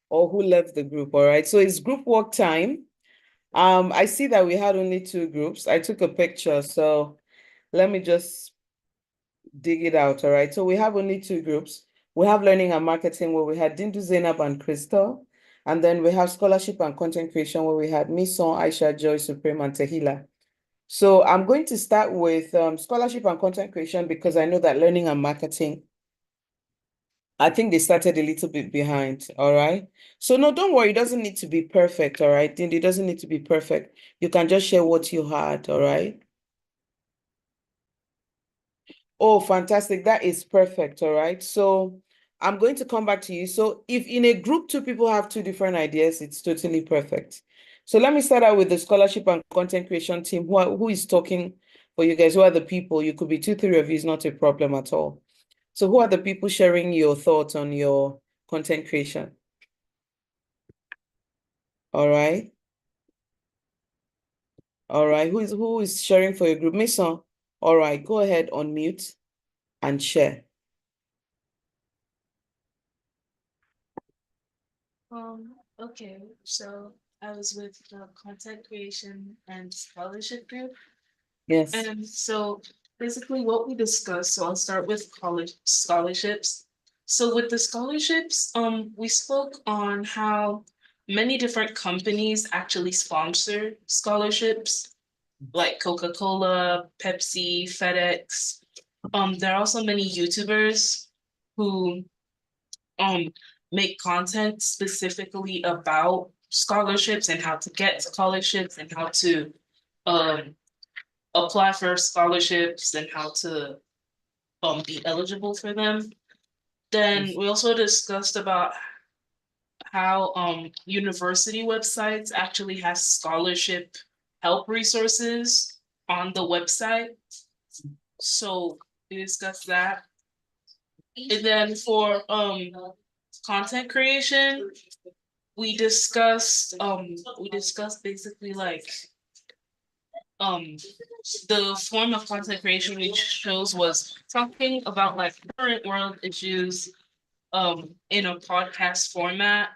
S2: or who left the group? All right. So it's group work time. I see that we had only two groups. I took a picture, so let me just dig it out. All right. So we have only two groups. We have learning and marketing where we had Dindu, Zainab, and Crystal. And then we have scholarship and content creation where we had Mison, Aisha, Joy, Supreme, and Tehila. So I'm going to start with scholarship and content creation because I know that learning and marketing, I think they started a little bit behind. All right. So no, don't worry. It doesn't need to be perfect. All right. It doesn't need to be perfect. You can just share what you had. All right. Oh, fantastic. That is perfect. All right. So I'm going to come back to you. So if in a group, two people have two different ideas, it's totally perfect. So let me start out with the scholarship and content creation team. Who is talking for you guys? Who are the people? You could be two, three of you. It's not a problem at all. So who are the people sharing your thoughts on your content creation? All right. All right. Who is sharing for your group? Mason. All right. Go ahead, unmute and share.
S3: Okay, so I was with the content creation and scholarship group.
S2: Yes.
S3: And so basically what we discussed, so I'll start with college scholarships. So with the scholarships, we spoke on how many different companies actually sponsor scholarships, like Coca-Cola, Pepsi, FedEx. There are also many YouTubers who um make content specifically about scholarships and how to get scholarships and how to um apply for scholarships and how to be eligible for them. Then
S2: Yes.
S3: we also discussed about how university websites actually has scholarship help resources on the website. So we discussed that. And then for content creation, we discussed basically like um the form of content creation we chose was talking about like current world issues in a podcast format,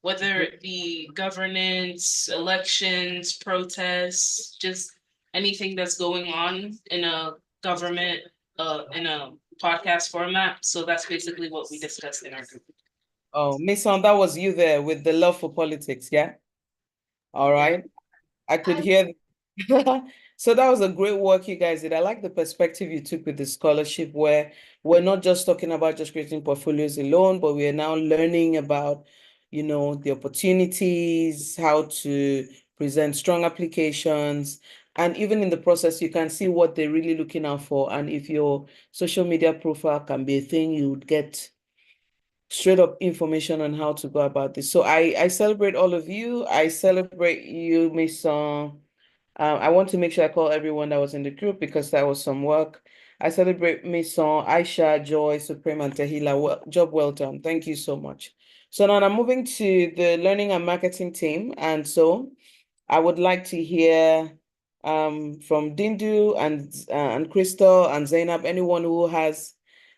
S3: whether it be governance, elections, protests, just anything that's going on in a government in a podcast format. So that's basically what we discussed in our group.
S2: Oh, Mason, that was you there with the love for politics, yeah? All right. I could hear. So that was a great work you guys did. I like the perspective you took with the scholarship where we're not just talking about just creating portfolios alone, but we are now learning about, the opportunities, how to present strong applications. And even in the process, you can see what they're really looking out for. And if your social media profile can be a thing, you would get straight up information on how to go about this. So I celebrate all of you. I celebrate you, Mason. I want to make sure I call everyone that was in the group because that was some work. I celebrate Mason, Aisha, Joy, Supreme, and Tehila. Job well done. Thank you so much. So now I'm moving to the learning and marketing team. And so I would like to hear from Dindu and Crystal and Zainab, anyone who has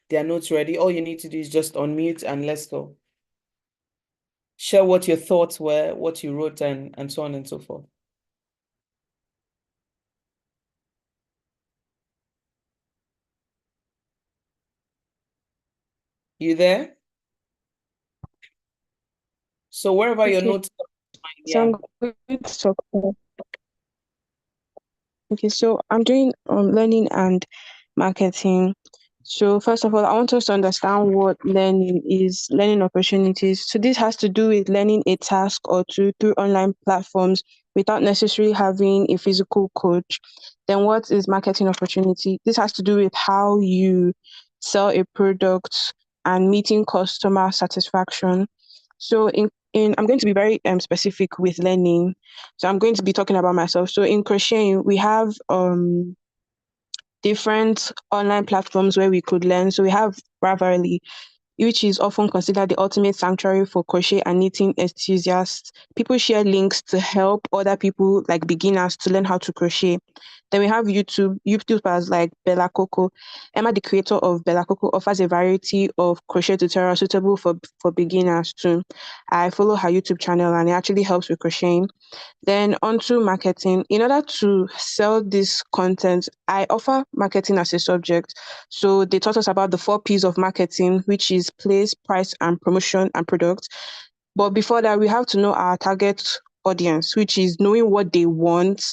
S2: their notes ready, all you need to do is just unmute and let's go. Share what your thoughts were, what you wrote, and so on and so forth. You there? So wherever your
S4: Okay,
S2: notes are,
S4: so
S2: yeah.
S4: I'm going to talk. Okay, so I'm doing learning and marketing. So first of all, I want us to understand what learning is, learning opportunities. So this has to do with learning a task or two through online platforms without necessarily having a physical coach. Then what is marketing opportunity? This has to do with how you sell a product and meeting customer satisfaction. So in I'm going to be very specific with learning. So I'm going to be talking about myself. So in crocheting, we have different online platforms where we could learn. So we have Ravelry, which is often considered the ultimate sanctuary for crochet and knitting enthusiasts. People share links to help other people, like beginners, to learn how to crochet. Then we have YouTubers like Bella Coco. Emma, the creator of Bella Coco, offers a variety of crochet tutorials suitable for beginners too. I follow her YouTube channel and it actually helps with crocheting. Then onto marketing. In order to sell this content, I offer marketing as a subject. So they taught us about the 4 P's of marketing, which is place, price, and promotion and product. But before that, we have to know our target audience, which is knowing what they want,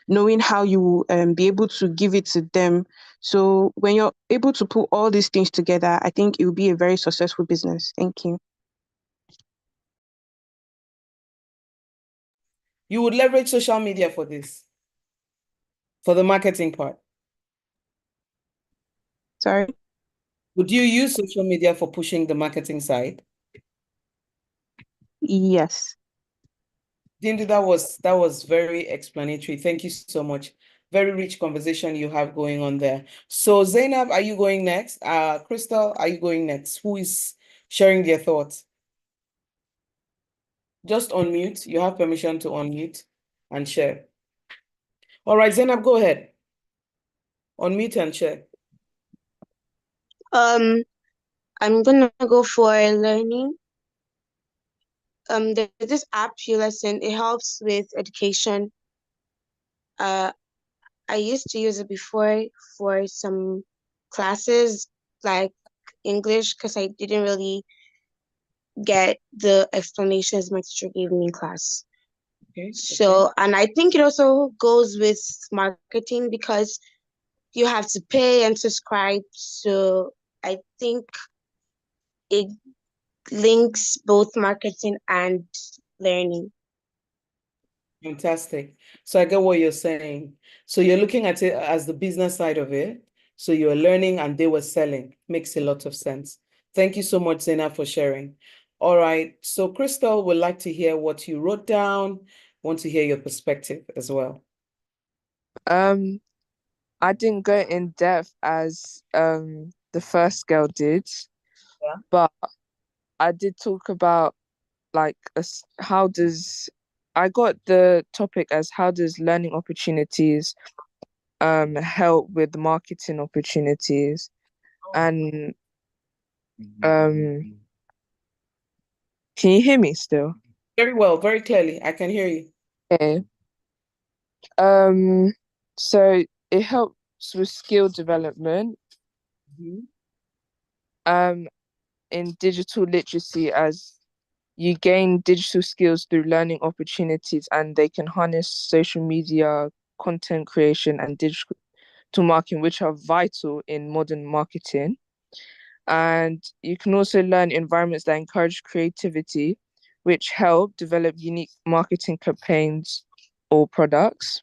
S4: knowing how you be able to give it to them. So when you're able to put all these things together, I think it will be a very successful business. Thank you.
S2: You would leverage social media for this, for the marketing part.
S4: Sorry.
S2: Would you use social media for pushing the marketing side?
S4: Yes.
S2: Dindu, that was very explanatory. Thank you so much. Very rich conversation you have going on there. So Zainab, are you going next? Crystal, are you going next? Who is sharing their thoughts? Just unmute. You have permission to unmute and share. All right, Zainab, go ahead. Unmute and share.
S5: Um, I'm gonna go for learning. There's this app you listen. It helps with education. Uh, I used to use it before for some classes like English because I didn't really get the explanations my teacher gave me in class.
S2: Okay.
S5: So, and I think it also goes with marketing because you have to pay and subscribe. So I think it links both marketing and learning.
S2: Fantastic. So I get what you're saying. So you're looking at it as the business side of it. So you're learning and they were selling. Makes a lot of sense. Thank you so much, Zena, for sharing. All right. So Crystal would like to hear what you wrote down. Want to hear your perspective as well.
S6: Um, I didn't go in depth as the first girl did,
S2: Yeah.
S6: but I did talk about like how does I got the topic as how does learning opportunities help with marketing opportunities and um can you hear me still?
S2: Very well, very clearly. I can hear you.
S6: Okay. Um so it helps with skill development
S2: Mhm.
S6: um in digital literacy as you gain digital skills through learning opportunities and they can harness social media, content creation, and digital marketing, which are vital in modern marketing. And you can also learn environments that encourage creativity, which help develop unique marketing campaigns or products.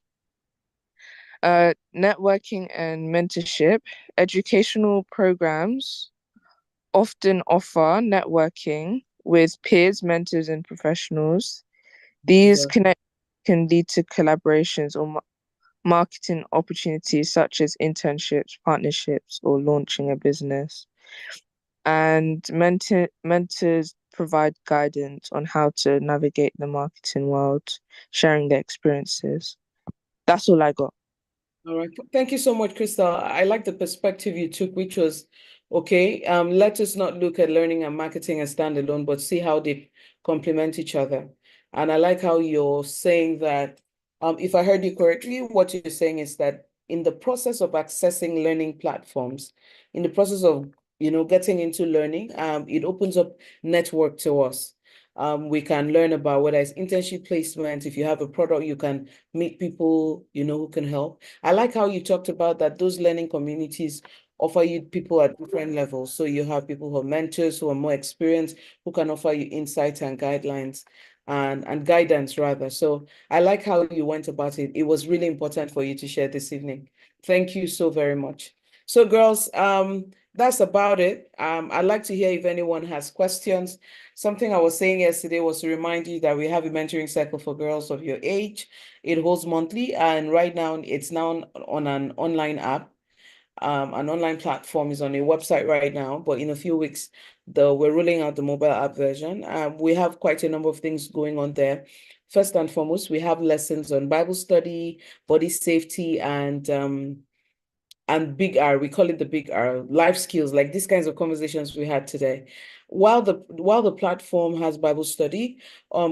S6: Networking and mentorship, educational programs often offer networking with peers, mentors, and professionals. These
S2: Yeah.
S6: connections can lead to collaborations or marketing opportunities such as internships, partnerships, or launching a business. And mentors provide guidance on how to navigate the marketing world, sharing their experiences. That's all I got.
S2: All right. Thank you so much, Crystal. I like the perspective you took, which was okay. Let us not look at learning and marketing as standalone, but see how they complement each other. And I like how you're saying that, if I heard you correctly, what you're saying is that in the process of accessing learning platforms, in the process of, getting into learning, it opens up network to us. We can learn about whether it's internship placement. If you have a product, you can meet people, who can help. I like how you talked about that those learning communities offer you people at different levels. So you have people who are mentors, who are more experienced, who can offer you insights and guidelines and guidance rather. So I like how you went about it. It was really important for you to share this evening. Thank you so very much. So girls, that's about it. I'd like to hear if anyone has questions. Something I was saying yesterday was to remind you that we have a mentoring cycle for girls of your age. It holds monthly, and right now it's now on an online app. An online platform is on a website right now, but in a few weeks, we're rolling out the mobile app version. We have quite a number of things going on there. First and foremost, we have lessons on Bible study, body safety, and big R, we call it the big R, life skills, like these kinds of conversations we had today. While the platform has Bible study,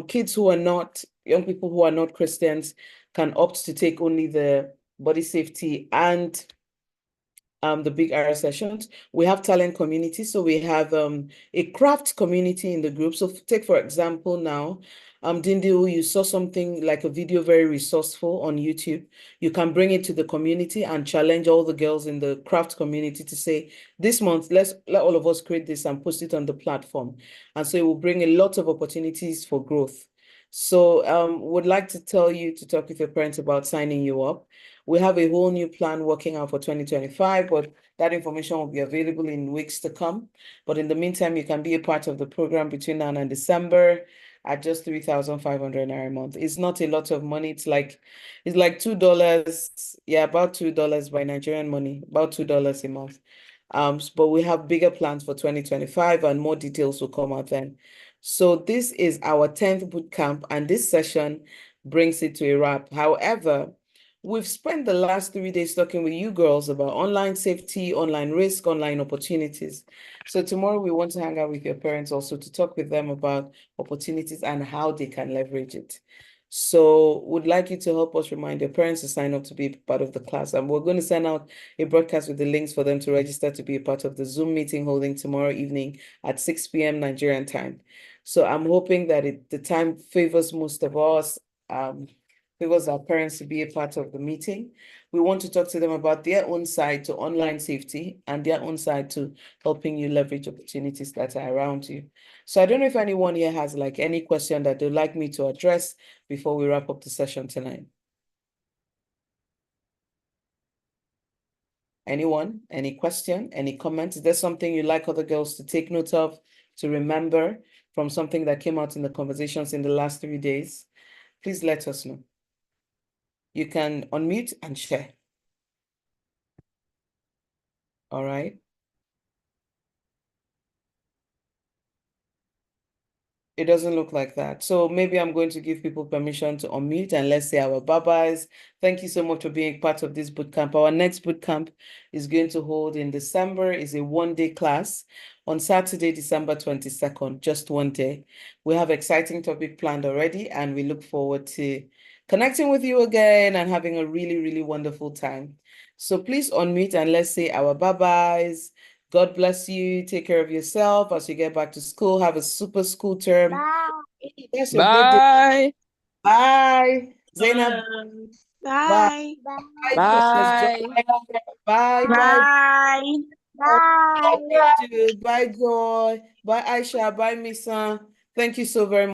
S2: kids who are not, young people who are not Christians can opt to take only the body safety and the big R sessions. We have talent community. So we have a craft community in the group. So take, for example, now, Dindi, you saw something like a video very resourceful on YouTube. You can bring it to the community and challenge all the girls in the craft community to say, this month, let all of us create this and post it on the platform. And so it will bring a lot of opportunities for growth. So would like to tell you to talk with your parents about signing you up. We have a whole new plan working out for 2025, but that information will be available in weeks to come. But in the meantime, you can be a part of the program between now and December at just 3,500 naira a month. It's not a lot of money. It's like $2. Yeah, about $2 by Nigerian money, about $2 a month. But we have bigger plans for 2025 and more details will come out then. So this is our 10th boot camp, and this session brings it to a wrap. However, we've spent the last 3 days talking with you girls about online safety, online risk, online opportunities. So tomorrow we want to hang out with your parents also to talk with them about opportunities and how they can leverage it. So would like you to help us remind your parents to sign up to be part of the class. And we're going to send out a broadcast with the links for them to register to be a part of the Zoom meeting holding tomorrow evening at 6 p.m. Nigerian time. So I'm hoping that the time favors most of us. Favors our parents to be a part of the meeting. We want to talk to them about their own side to online safety and their own side to helping you leverage opportunities that are around you. So I don't know if anyone here has like any question that they'd like me to address before we wrap up the session tonight. Anyone? Any question? Any comments? Is there something you'd like other girls to take note of, to remember from something that came out in the conversations in the last 3 days? Please let us know. You can unmute and share. All right. It doesn't look like that. So maybe I'm going to give people permission to unmute and let's say our bye-byes. Thank you so much for being part of this bootcamp. Our next bootcamp is going to hold in December. It's a one-day class on Saturday, December 22nd, just one day. We have exciting topic planned already, and we look forward to connecting with you again and having a really, really wonderful time. So please unmute and let's say our bye-byes. God bless you. Take care of yourself as you get back to school. Have a super school term.
S1: Bye.
S2: That's your birthday.
S6: Bye.
S2: Bye. Zainab. Bye.
S5: Bye.
S1: Bye.
S2: Bye, Princess Joy.
S6: Bye.
S2: Bye. Bye.
S5: Bye.
S1: Bye.
S2: Bye, Joy. Bye, Joy. Bye, Aisha. Bye, Misa. Thank you so very much.